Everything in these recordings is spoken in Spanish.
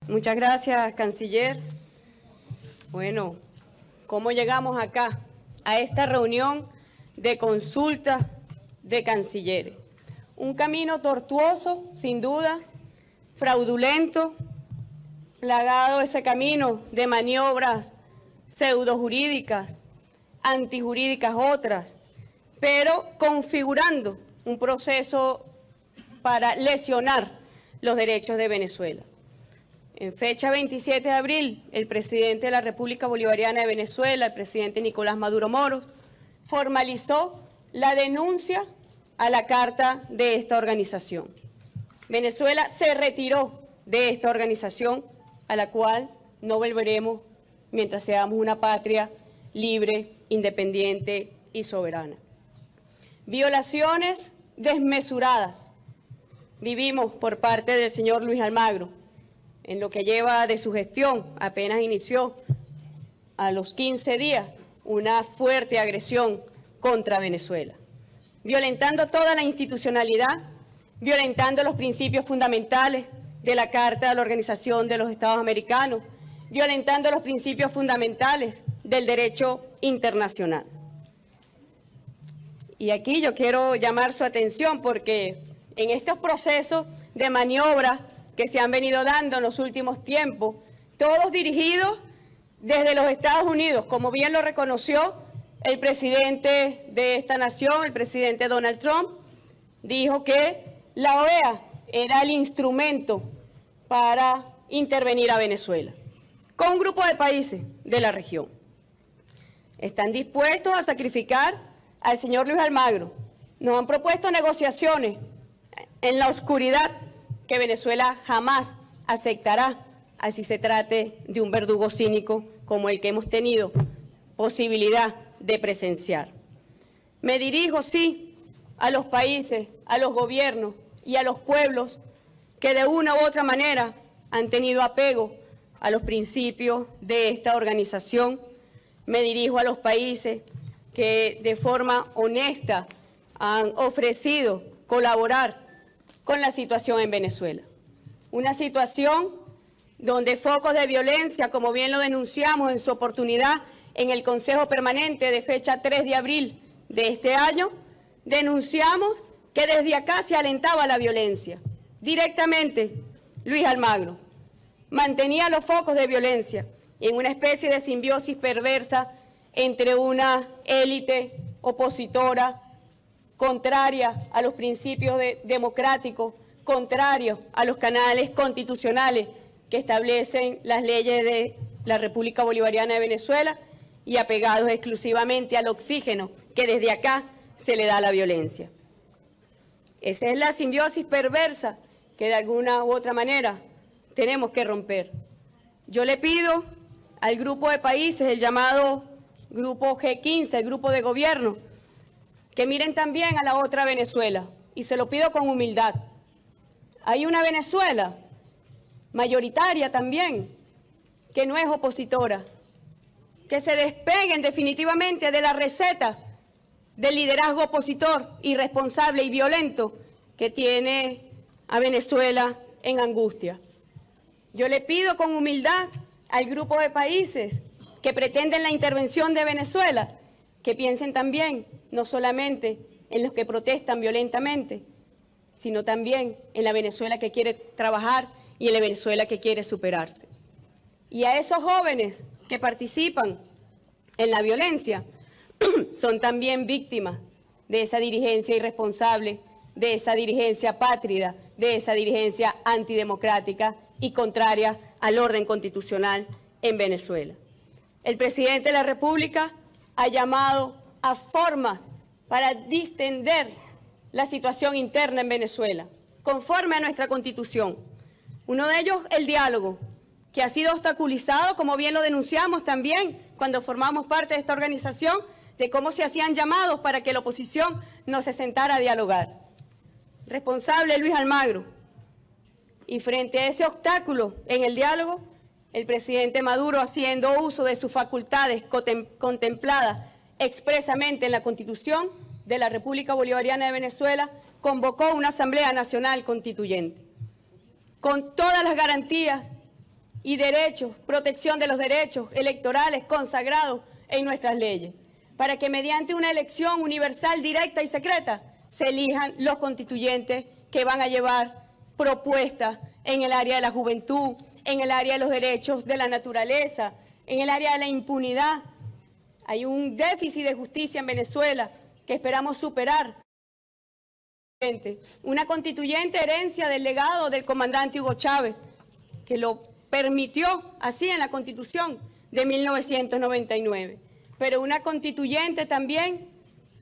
Muchas gracias, canciller. Bueno, ¿cómo llegamos acá, a esta reunión de consulta de cancilleres? Un camino tortuoso, sin duda, fraudulento, plagado ese camino de maniobras pseudojurídicas, antijurídicas otras, pero configurando un proceso para lesionar los derechos de Venezuela. En fecha 27 de abril, el presidente de la República Bolivariana de Venezuela, el presidente Nicolás Maduro Moros, formalizó la denuncia a la carta de esta organización. Venezuela se retiró de esta organización a la cual no volveremos mientras seamos una patria libre, independiente y soberana. Violaciones desmesuradas vivimos por parte del señor Luis Almagro en lo que lleva de su gestión. Apenas inició a los 15 días una fuerte agresión contra Venezuela, violentando toda la institucionalidad, violentando los principios fundamentales de la Carta de la Organización de los Estados Americanos, violentando los principios fundamentales del derecho internacional. Y aquí yo quiero llamar su atención porque en estos procesos de maniobra que se han venido dando en los últimos tiempos, todos dirigidos desde los Estados Unidos, como bien lo reconoció el presidente de esta nación, el presidente Donald Trump, dijo que la OEA era el instrumento para intervenir a Venezuela, con un grupo de países de la región. Están dispuestos a sacrificar al señor Luis Almagro. Nos han propuesto negociaciones en la oscuridad que Venezuela jamás aceptará, así se trate de un verdugo cínico como el que hemos tenido posibilidad de presenciar. Me dirijo, sí, a los países, a los gobiernos y a los pueblos que de una u otra manera han tenido apego a los principios de esta organización. Me dirijo a los países que de forma honesta han ofrecido colaborar con la situación en Venezuela. Una situación donde focos de violencia, como bien lo denunciamos en su oportunidad en el Consejo Permanente de fecha 3 de abril de este año, denunciamos que desde acá se alentaba la violencia. Directamente, Luis Almagro mantenía los focos de violencia en una especie de simbiosis perversa entre una élite opositora contraria a los principios democráticos, contrarios a los canales constitucionales que establecen las leyes de la República Bolivariana de Venezuela y apegados exclusivamente al oxígeno que desde acá se le da a la violencia. Esa es la simbiosis perversa que de alguna u otra manera tenemos que romper. Yo le pido al grupo de países, el llamado Grupo G15, el grupo de gobierno, que miren también a la otra Venezuela, y se lo pido con humildad. Hay una Venezuela mayoritaria también, que no es opositora, que se despeguen definitivamente de la receta del liderazgo opositor, irresponsable y violento que tiene a Venezuela en angustia. Yo le pido con humildad al grupo de países que pretenden la intervención de Venezuela, que piensen también no solamente en los que protestan violentamente, sino también en la Venezuela que quiere trabajar y en la Venezuela que quiere superarse. Y a esos jóvenes que participan en la violencia son también víctimas de esa dirigencia irresponsable, de esa dirigencia apátrida, de esa dirigencia antidemocrática y contraria al orden constitucional en Venezuela. El presidente de la República ha llamado a formas para distender la situación interna en Venezuela, conforme a nuestra Constitución. Uno de ellos, el diálogo, que ha sido obstaculizado, como bien lo denunciamos también cuando formamos parte de esta organización, de cómo se hacían llamados para que la oposición no se sentara a dialogar. Responsable Luis Almagro. Y frente a ese obstáculo en el diálogo, el presidente Maduro, haciendo uso de sus facultades contempladas expresamente en la Constitución de la República Bolivariana de Venezuela, convocó una Asamblea Nacional Constituyente, con todas las garantías y derechos, protección de los derechos electorales consagrados en nuestras leyes, para que mediante una elección universal, directa y secreta se elijan los constituyentes que van a llevar propuestas en el área de la juventud, en el área de los derechos de la naturaleza, en el área de la impunidad. Hay un déficit de justicia en Venezuela que esperamos superar. Una constituyente herencia del legado del comandante Hugo Chávez, que lo permitió así en la Constitución de 1999, pero una constituyente también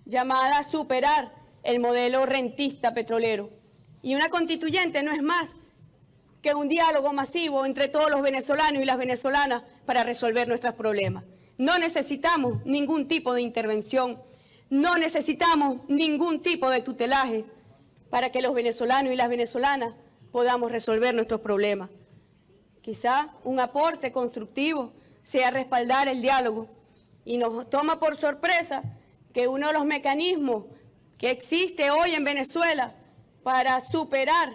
llamada a superar el modelo rentista petrolero. Y una constituyente no es más que un diálogo masivo entre todos los venezolanos y las venezolanas para resolver nuestros problemas. No necesitamos ningún tipo de intervención, no necesitamos ningún tipo de tutelaje para que los venezolanos y las venezolanas podamos resolver nuestros problemas. Quizá un aporte constructivo sea respaldar el diálogo, y nos toma por sorpresa que uno de los mecanismos que existe hoy en Venezuela para superar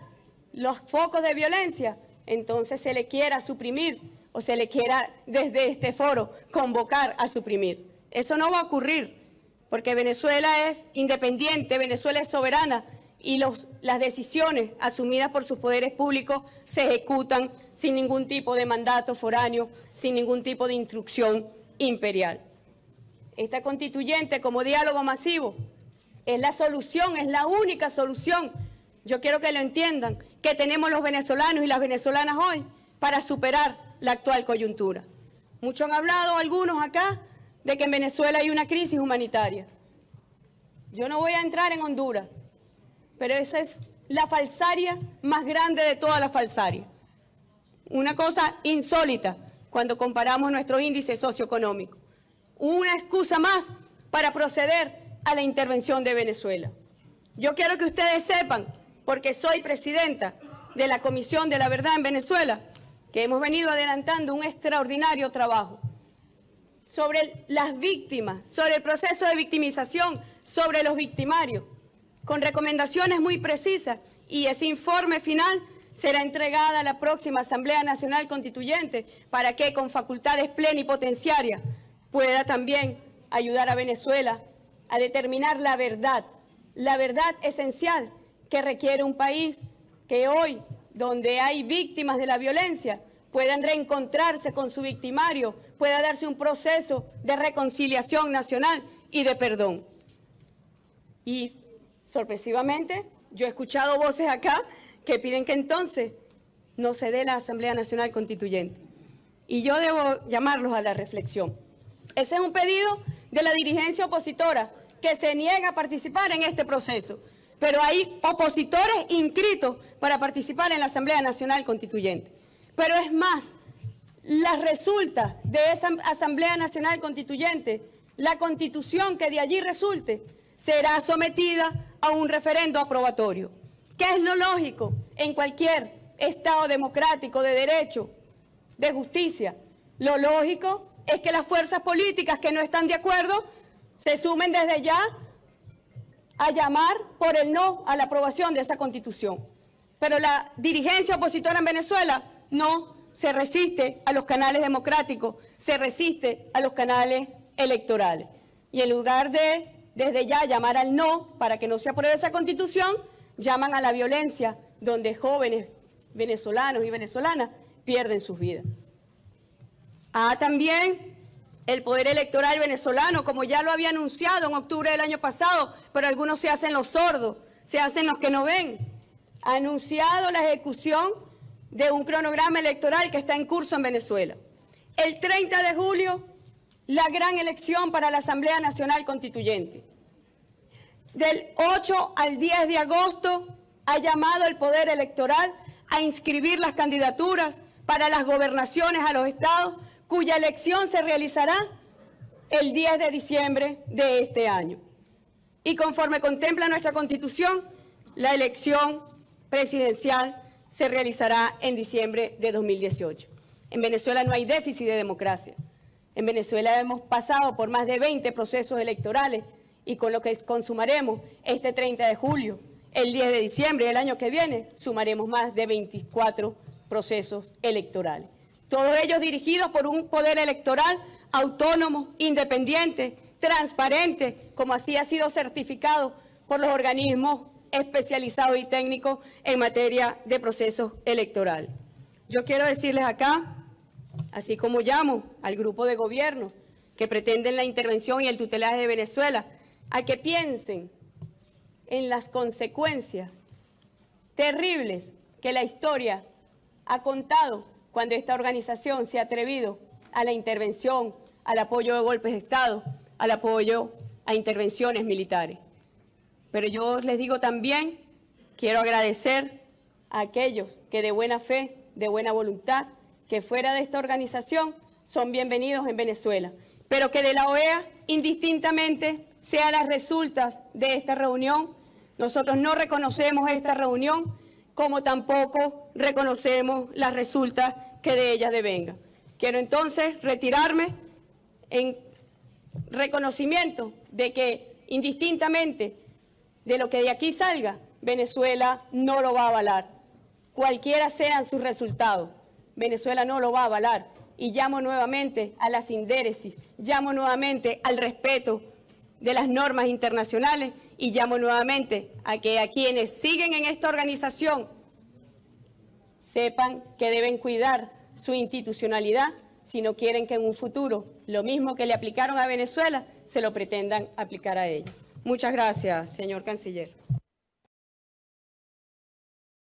los focos de violencia, entonces se le quiera suprimir o se le quiera desde este foro convocar a suprimir. Eso no va a ocurrir, porque Venezuela es independiente, Venezuela es soberana, y las decisiones asumidas por sus poderes públicos se ejecutan sin ningún tipo de mandato foráneo, sin ningún tipo de instrucción imperial. Esta constituyente como diálogo masivo es la solución, es la única solución. Yo quiero que lo entiendan, que tenemos los venezolanos y las venezolanas hoy para superar la actual coyuntura. Muchos han hablado, algunos acá, de que en Venezuela hay una crisis humanitaria. Yo no voy a entrar en Honduras, pero esa es la falsaria más grande de todas las falsarias. Una cosa insólita cuando comparamos nuestro índice socioeconómico. Una excusa más para proceder a la intervención de Venezuela. Yo quiero que ustedes sepan, porque soy presidenta de la Comisión de la Verdad en Venezuela, que hemos venido adelantando un extraordinario trabajo sobre las víctimas, sobre el proceso de victimización, sobre los victimarios, con recomendaciones muy precisas, y ese informe final será entregada a la próxima Asamblea Nacional Constituyente para que con facultades plenipotenciarias pueda también ayudar a Venezuela a determinar la verdad esencial que requiere un país que hoy, donde hay víctimas de la violencia, puedan reencontrarse con su victimario, pueda darse un proceso de reconciliación nacional y de perdón. Y sorpresivamente, yo he escuchado voces acá que piden que entonces no se dé la Asamblea Nacional Constituyente. Y yo debo llamarlos a la reflexión. Ese es un pedido de la dirigencia opositora que se niega a participar en este proceso. Pero hay opositores inscritos para participar en la Asamblea Nacional Constituyente. Pero es más, las resultas de esa Asamblea Nacional Constituyente, la Constitución que de allí resulte, será sometida a un referendo aprobatorio. ¿Qué es lo lógico en cualquier Estado democrático de derecho, de justicia? Lo lógico es que las fuerzas políticas que no están de acuerdo se sumen desde ya a llamar por el no a la aprobación de esa Constitución. Pero la dirigencia opositora en Venezuela no se resiste a los canales democráticos, se resiste a los canales electorales. Y en lugar de desde ya llamar al no para que no se apruebe esa Constitución, llaman a la violencia, donde jóvenes venezolanos y venezolanas pierden sus vidas. También el poder electoral venezolano, como ya lo había anunciado en octubre del año pasado, pero algunos se hacen los sordos, se hacen los que no ven, ha anunciado la ejecución de un cronograma electoral que está en curso en Venezuela. El 30 de julio, la gran elección para la Asamblea Nacional Constituyente. Del 8 al 10 de agosto ha llamado el Poder Electoral a inscribir las candidaturas para las gobernaciones a los estados, cuya elección se realizará el 10 de diciembre de este año. Y conforme contempla nuestra Constitución, la elección presidencial se realizará en diciembre de 2018. En Venezuela no hay déficit de democracia. En Venezuela hemos pasado por más de 20 procesos electorales y con lo que consumaremos este 30 de julio, el 10 de diciembre del año que viene, sumaremos más de 24 procesos electorales. todos ellos dirigidos por un poder electoral autónomo, independiente, transparente, como así ha sido certificado por los organismos especializados y técnicos en materia de procesos electorales. Yo quiero decirles acá, así como llamo al grupo de gobierno que pretenden la intervención y el tutelaje de Venezuela, a que piensen en las consecuencias terribles que la historia ha contado cuando esta organización se ha atrevido a la intervención, al apoyo de golpes de Estado, al apoyo a intervenciones militares. Pero yo les digo también, quiero agradecer a aquellos que de buena fe, de buena voluntad, que fuera de esta organización son bienvenidos en Venezuela, pero que de la OEA, indistintamente, sean las resultas de esta reunión. Nosotros no reconocemos esta reunión, como tampoco reconocemos las resultas que de ella devengan. Quiero entonces retirarme en reconocimiento de que, indistintamente de lo que de aquí salga, Venezuela no lo va a avalar. Cualquiera sean sus resultados, Venezuela no lo va a avalar. Y llamo nuevamente a la sindéresis, llamo nuevamente al respeto de las normas internacionales y llamo nuevamente a que a quienes siguen en esta organización sepan que deben cuidar su institucionalidad si no quieren que en un futuro lo mismo que le aplicaron a Venezuela se lo pretendan aplicar a ella. Muchas gracias, señor canciller.